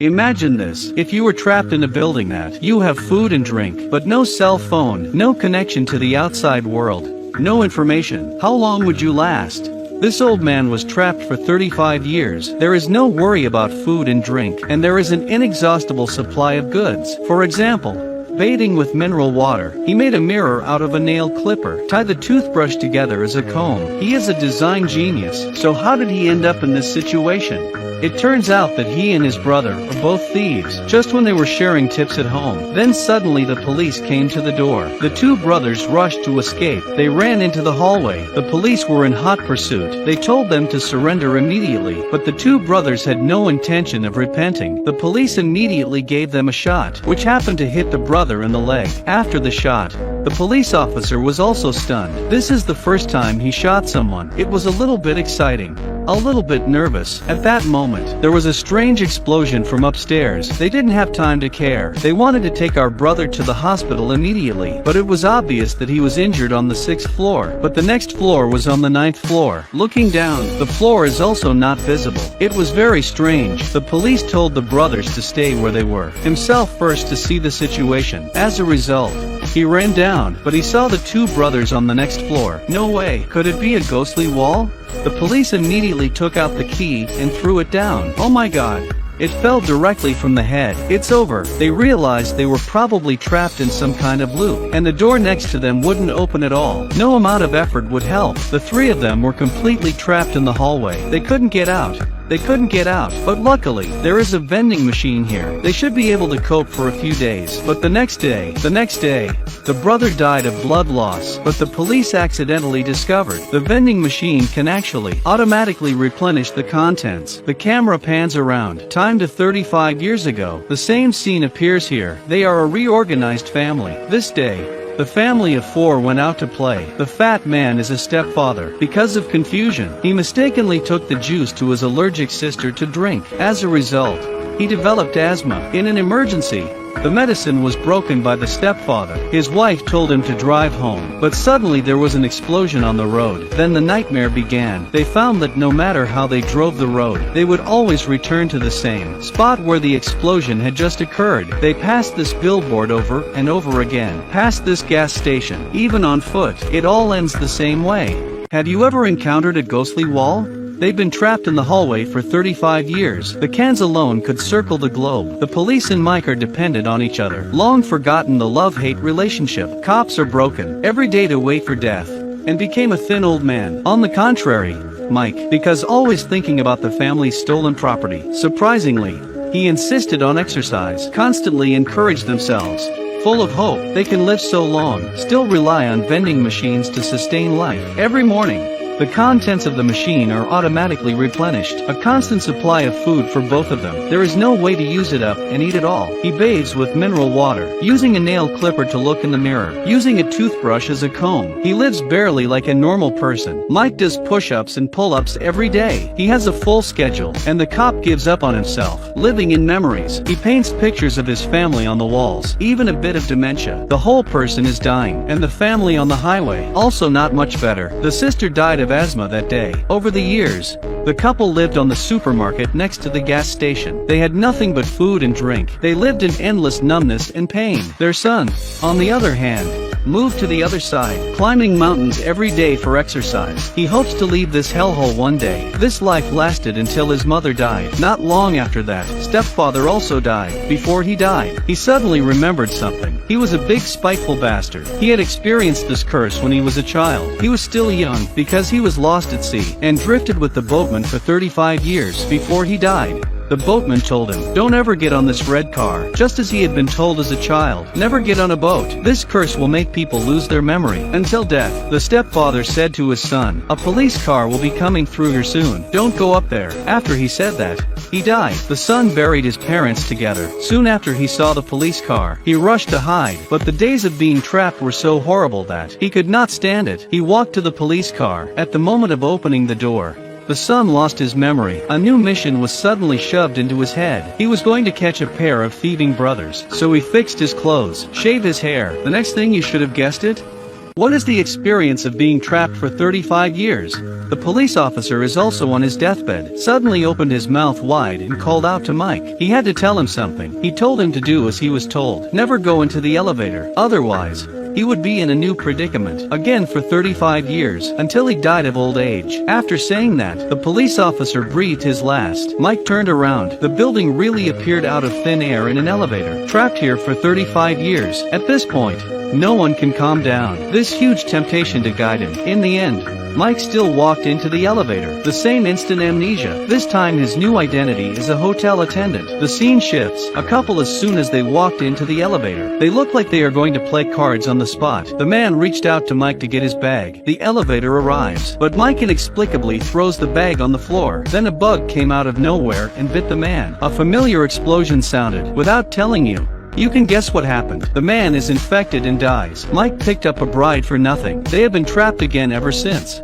Imagine this, if you were trapped in a building that you have food and drink, but no cell phone, no connection to the outside world, no information, how long would you last? This old man was trapped for 35 years. There is no worry about food and drink, and there is an inexhaustible supply of goods. For example, bathing with mineral water. He made a mirror out of a nail clipper, tied the toothbrush together as a comb. He is a design genius. So how did he end up in this situation? It turns out that he and his brother are both thieves, just when they were sharing tips at home. Then suddenly the police came to the door. The two brothers rushed to escape. They ran into the hallway. The police were in hot pursuit. They told them to surrender immediately, but the two brothers had no intention of repenting. The police immediately gave them a shot, which happened to hit the brother in the leg. After the shot, the police officer was also stunned. This is the first time he shot someone. It was a little bit exciting, a little bit nervous. At that moment, there was a strange explosion from upstairs. They didn't have time to care. They wanted to take our brother to the hospital immediately, but it was obvious that he was injured on the 6th floor, but the next floor was on the 9th floor. Looking down, the floor is also not visible. It was very strange. The police told the brothers to stay where they were, himself first to see the situation. As a result, he ran down, but he saw the two brothers on the next floor. No way. Could it be a ghostly wall? The police immediately took out the key and threw it down. Oh my god. It fell directly from the head. It's over. They realized they were probably trapped in some kind of loop, and the door next to them wouldn't open at all. No amount of effort would help. The three of them were completely trapped in the hallway. They couldn't get out. But luckily, there is a vending machine here. They should be able to cope for a few days. But the next day, the brother died of blood loss, but the police accidentally discovered the vending machine can actually automatically replenish the contents. The camera pans around, time to 35 years ago. The same scene appears here. They are a reorganized family. This day, the family of four went out to play. The fat man is a stepfather. Because of confusion, he mistakenly took the juice to his allergic sister to drink. As a result, he developed asthma. In an emergency, the medicine was broken by the stepfather. His wife told him to drive home, but suddenly there was an explosion on the road. Then the nightmare began. They found that no matter how they drove the road, they would always return to the same spot where the explosion had just occurred. They passed this billboard over and over again, past this gas station, even on foot. It all ends the same way. Have you ever encountered a ghostly wall? They've been trapped in the hallway for 35 years. The cans alone could circle the globe. The police and Mike are dependent on each other. Long forgotten the love-hate relationship. Cops are broken every day to wait for death, and became a thin old man. On the contrary, Mike, because always thinking about the family's stolen property. Surprisingly, he insisted on exercise, constantly encouraged themselves. Full of hope, they can live so long, still rely on vending machines to sustain life. Every morning, the contents of the machine are automatically replenished. A constant supply of food for both of them. There is no way to use it up and eat it all. He bathes with mineral water, using a nail clipper to look in the mirror, using a toothbrush as a comb. He lives barely like a normal person. Mike does push-ups and pull-ups every day. He has a full schedule, and the cop gives up on himself, living in memories. He paints pictures of his family on the walls, even a bit of dementia. The whole person is dying, and the family on the highway, also not much better. The sister died of asthma that day. Over the years, the couple lived on the supermarket next to the gas station. They had nothing but food and drink. They lived in endless numbness and pain. Their son, on the other hand, moved to the other side, climbing mountains every day for exercise. He hopes to leave this hellhole one day. This life lasted until his mother died. Not long after that, stepfather also died. Before he died, he suddenly remembered something. He was a big spiteful bastard. He had experienced this curse when he was a child. He was still young, because he was lost at sea, and drifted with the boatman for 35 years. Before he died, the boatman told him, "Don't ever get on this red car," just as he had been told as a child. Never get on a boat. This curse will make people lose their memory until death. The stepfather said to his son, "A police car will be coming through here soon. Don't go up there." After he said that, he died. The son buried his parents together. Soon after he saw the police car, he rushed to hide, but the days of being trapped were so horrible that he could not stand it. He walked to the police car. At the moment of opening the door, the son lost his memory. A new mission was suddenly shoved into his head. He was going to catch a pair of thieving brothers. So he fixed his clothes, shaved his hair. The next thing, you should have guessed it, What is the experience of being trapped for 35 years? The police officer is also on his deathbed, suddenly opened his mouth wide and called out to Mike. He had to tell him something. He told him to do as he was told. Never go into the elevator, otherwise, he would be in a new predicament, again for 35 years, until he died of old age. After saying that, the police officer breathed his last. Mike turned around. The building really appeared out of thin air in an elevator. Trapped here for 35 years. At this point, no one can calm down. This huge temptation to guide him. In the end, Mike still walked into the elevator. The same instant amnesia. This time his new identity is a hotel attendant. The scene shifts. A couple as soon as they walked into the elevator. They look like they are going to play cards on the spot. The man reached out to Mike to get his bag. The elevator arrives, but Mike inexplicably throws the bag on the floor. Then a bug came out of nowhere and bit the man. A familiar explosion sounded. Without telling you, you can guess what happened. The man is infected and dies. Mike picked up a bride for nothing. They have been trapped again ever since.